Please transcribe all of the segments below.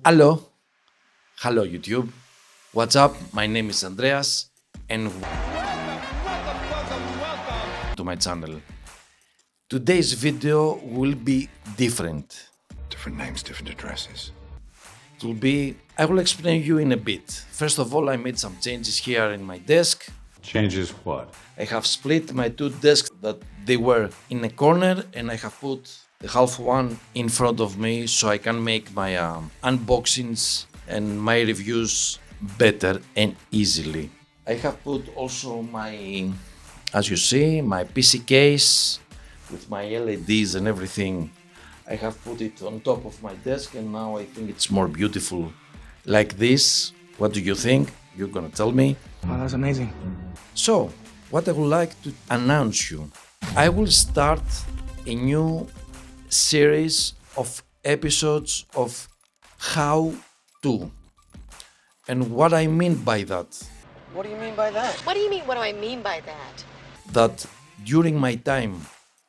Hello YouTube. What's up? My name is Andreas and welcome to my channel. Today's video will be different. Different names, different addresses. I will explain you in a bit. First of all, I made some changes here in my desk. Changes what? I have split my two desks that they were in a corner and I have put the half one in front of me so I can make my unboxings and my reviews better and easily. I have put also my, as you see, my PC case with my LEDs and everything. I have put it on top of my desk and now I think it's more beautiful like this. What do you think? You're gonna tell me. Wow, that's amazing. So, what I would like to announce you, I will start a new series of episodes of how to. And what I mean by that? What do you mean by that? What do you mean, what do I mean by that? That during my time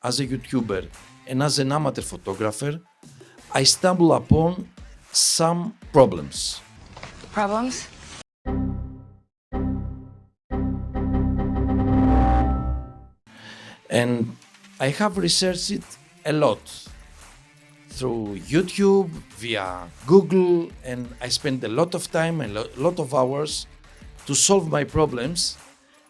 as a YouTuber and as an amateur photographer, I stumble upon some problems. Problems? And I have researched it a lot through YouTube, via Google, and I spent a lot of time and a lot of hours to solve my problems.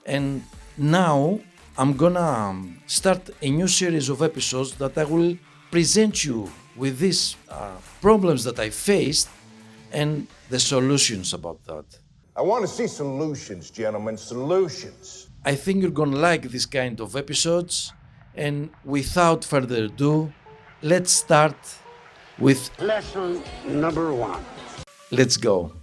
And now I'm gonna start a new series of episodes that I will present you with these problems that I faced and the solutions about that. I want to see solutions, gentlemen, solutions. I think you're gonna like this kind of episodes, and without further ado, let's start with lesson number 1. Let's go.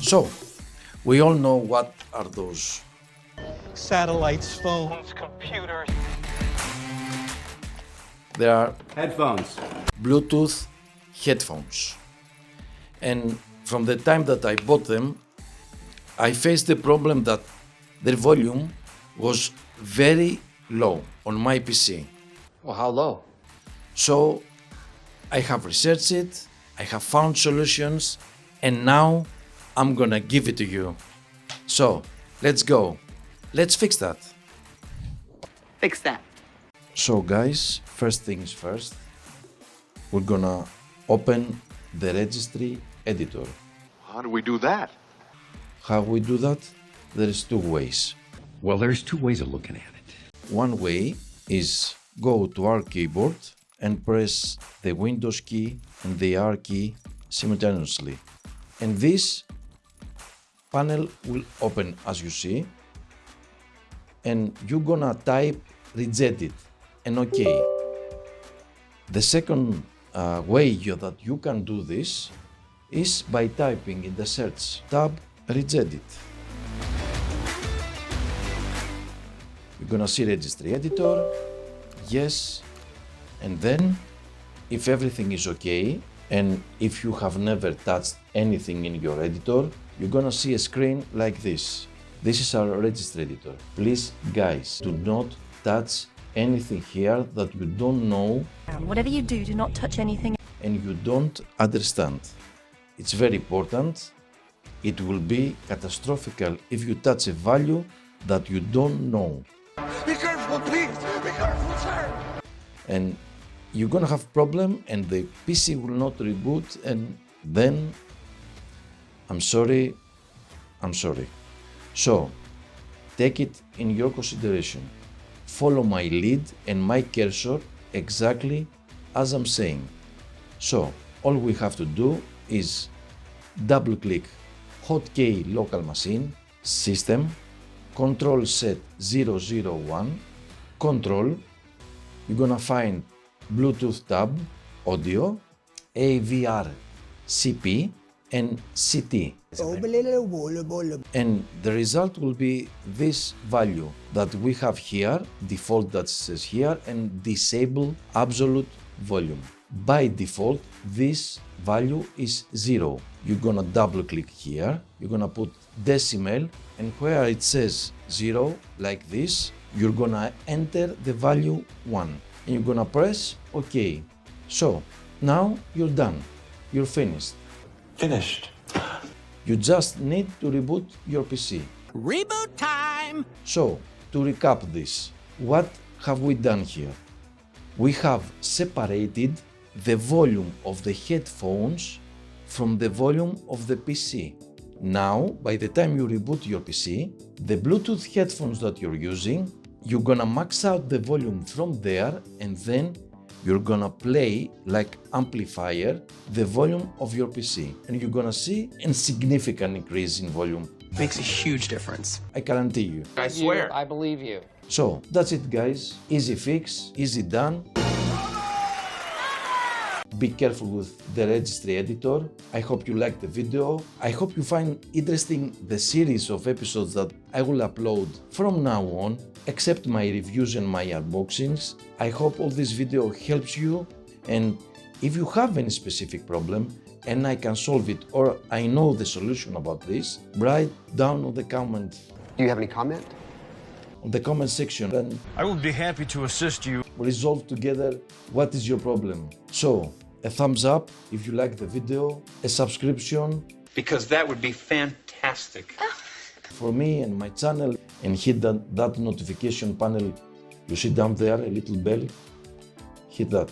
So, we all know what are those. Satellites, phones, computers. There are Headphones. Bluetooth headphones. And from the time that I bought them, I faced the problem that their volume was very low on my PC. Well, how low? So I have researched it, I have found solutions, and now I'm gonna give it to you. So let's go. Let's fix that. Fix that. So guys, first things first, we're gonna open the registry editor. How do we do that? How we do that? There is two ways. Well, there's two ways of looking at it. One way is go to our keyboard and press the Windows key and the R key simultaneously. And this panel will open as you see. And you're gonna type rejected and OK. The second way that you can do this is by typing in the search tab rejected. You're gonna see registry editor, yes, and then if everything is okay and if you have never touched anything in your editor, you're gonna see a screen like this. This is our registry editor. Please guys, do not touch anything here that you don't know. Whatever you do, do not touch anything. And you don't understand. It's very important. It will be catastrophic if you touch a value that you don't know. Be careful, please. Be careful, sir. And you're gonna have problem and the PC will not reboot and then I'm sorry. So take it in your consideration. Follow my lead and my cursor exactly as I'm saying. So all we have to do is double click Hotkey local machine, system, control set 001, control, you're gonna find Bluetooth tab, audio, AVR, CP and CT. And the result will be this value that we have here, default that says here, and disable absolute volume. By default, this value is 0. you're gonna double click here, you're gonna put decimal, and where it says 0, like this, you're gonna enter the value 1, and you're gonna press OK. So, now you're done, you're finished. Finished. You just need to reboot your PC. Reboot time! So, to recap this, what have we done here? We have separated the volume of the headphones from the volume of the PC. Now, by the time you reboot your PC, the Bluetooth headphones that you're using, you're gonna max out the volume from there, and then you're gonna play like amplifier the volume of your PC, and you're gonna see a significant increase in volume. Makes a huge difference. I guarantee you. I swear. I believe you. So that's it, guys. Easy fix, easy done. Be careful with the registry editor. I hope you liked the video. I hope you find interesting the series of episodes that I will upload from now on, except my reviews and my unboxings. I hope all this video helps you, and if you have any specific problem and I can solve it, or I know the solution about this, write down on the comment. Do you have any comment? On the comment section, and I will be happy to assist you. we'll resolve together what is your problem. So, a thumbs up if you like the video, a subscription Because that would be fantastic. for me and my channel, and hit that notification panel you see down there, a little bell. Hit that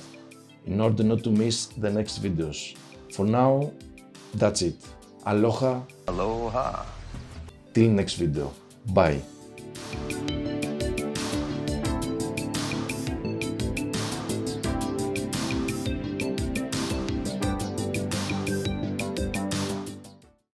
in order not to miss the next videos. For now, that's it. Aloha. Aloha. Till next video. Bye.